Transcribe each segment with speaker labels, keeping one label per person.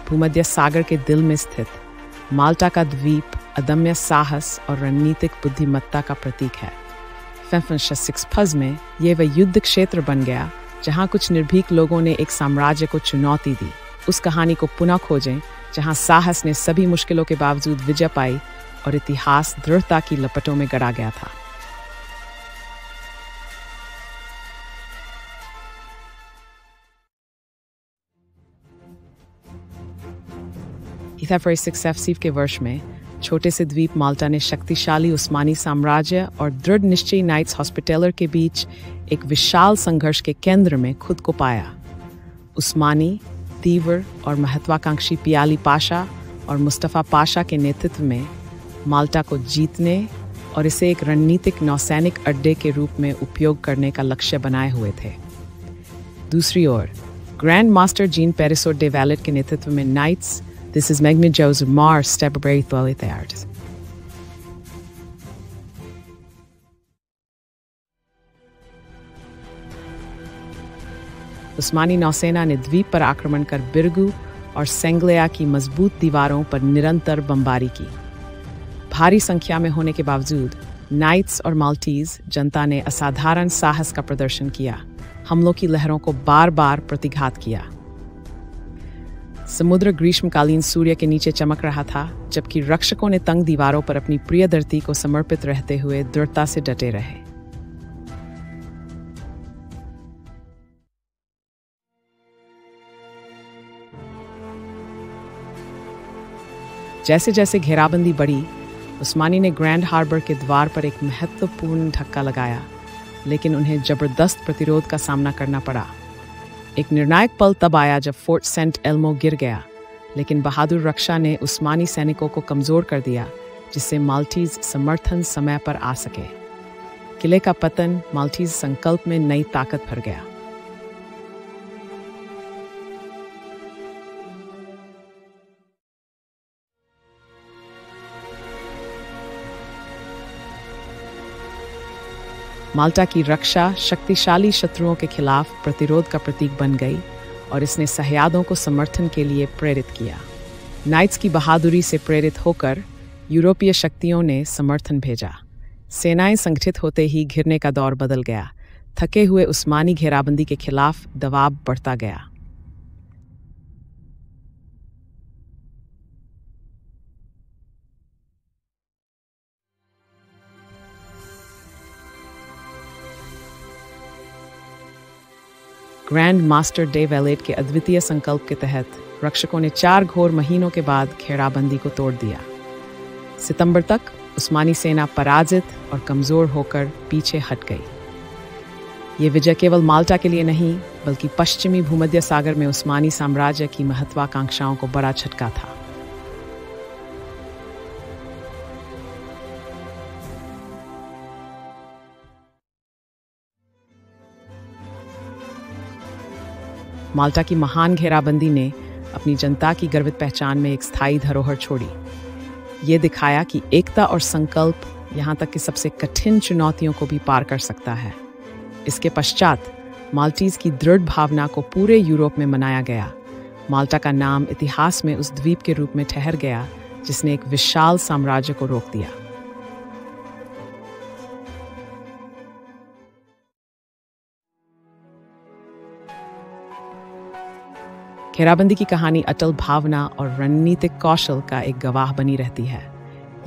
Speaker 1: भूमध्य सागर के दिल में स्थित माल्टा का द्वीप अदम्य साहस और रणनीतिक बुद्धिमत्ता का प्रतीक है। 1506 में यह वह युद्ध क्षेत्र बन गया जहां कुछ निर्भीक लोगों ने एक साम्राज्य को चुनौती दी। उस कहानी को पुनः खोजें जहां साहस ने सभी मुश्किलों के बावजूद विजय पाई और इतिहास दृढ़ता की लपटों में गड़ा गया था। ईसा 6 के वर्ष में छोटे से द्वीप माल्टा ने शक्तिशाली उस्मानी साम्राज्य और दृढ़ निश्चयी नाइट्स हॉस्पिटलर के बीच एक विशाल संघर्ष के केंद्र में खुद को पाया। उस्मानी, तीव्र और महत्वाकांक्षी पियाली पाशा और मुस्तफ़ा पाशा के नेतृत्व में माल्टा को जीतने और इसे एक रणनीतिक नौसैनिक अड्डे के रूप में उपयोग करने का लक्ष्य बनाए हुए थे। दूसरी ओर grand master Jean Parisot de Valette के नेतृत्व में knights This is Megmi Joseph Mars Stepbraythwali Theart. उस्मानी नौसेना ने द्वीप पर आक्रमण कर बिरगू और सेंग्लेया की मजबूत दीवारों पर निरंतर बमबारी की। भारी संख्या में होने के बावजूद नाइट्स और माल्टीज जनता ने असाधारण साहस का प्रदर्शन किया, हमलों की लहरों को बार बार प्रतिघात किया। समुद्र ग्रीष्मकालीन सूर्य के नीचे चमक रहा था, जबकि रक्षकों ने तंग दीवारों पर अपनी प्रिय धरती को समर्पित रहते हुए दृढ़ता से डटे रहे। जैसे जैसे घेराबंदी बढ़ी, उस्मानी ने ग्रैंड हार्बर के द्वार पर एक महत्वपूर्ण धक्का लगाया, लेकिन उन्हें जबरदस्त प्रतिरोध का सामना करना पड़ा। एक निर्णायक पल तब आया जब फोर्ट सेंट एल्मो गिर गया, लेकिन बहादुर रक्षा ने उस्मानी सैनिकों को कमजोर कर दिया, जिससे माल्टीज समर्थन समय पर आ सके। किले का पतन माल्टीज संकल्प में नई ताकत भर गया। माल्टा की रक्षा शक्तिशाली शत्रुओं के खिलाफ प्रतिरोध का प्रतीक बन गई और इसने सह्याद्रों को समर्थन के लिए प्रेरित किया। नाइट्स की बहादुरी से प्रेरित होकर यूरोपीय शक्तियों ने समर्थन भेजा। सेनाएं संगठित होते ही घिरने का दौर बदल गया। थके हुए उस्मानी घेराबंदी के खिलाफ दबाव बढ़ता गया। ग्रैंड मास्टर डे वैलेट के अद्वितीय संकल्प के तहत रक्षकों ने 4 घोर महीनों के बाद घेराबंदी को तोड़ दिया। सितंबर तक उस्मानी सेना पराजित और कमजोर होकर पीछे हट गई। ये विजय केवल माल्टा के लिए नहीं, बल्कि पश्चिमी भूमध्य सागर में उस्मानी साम्राज्य की महत्वाकांक्षाओं को बड़ा झटका था। माल्टा की महान घेराबंदी ने अपनी जनता की गर्वित पहचान में एक स्थायी धरोहर छोड़ी। ये दिखाया कि एकता और संकल्प यहाँ तक कि सबसे कठिन चुनौतियों को भी पार कर सकता है। इसके पश्चात माल्टीज की दृढ़ भावना को पूरे यूरोप में मनाया गया। माल्टा का नाम इतिहास में उस द्वीप के रूप में ठहर गया जिसने एक विशाल साम्राज्य को रोक दिया। घेराबंदी की कहानी अटल भावना और रणनीतिक कौशल का एक गवाह बनी रहती है।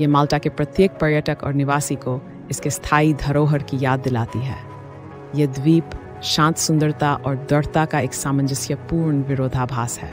Speaker 1: ये माल्टा के प्रत्येक पर्यटक और निवासी को इसके स्थायी धरोहर की याद दिलाती है। ये द्वीप शांत सुंदरता और दृढ़ता का एक सामंजस्यपूर्ण विरोधाभास है।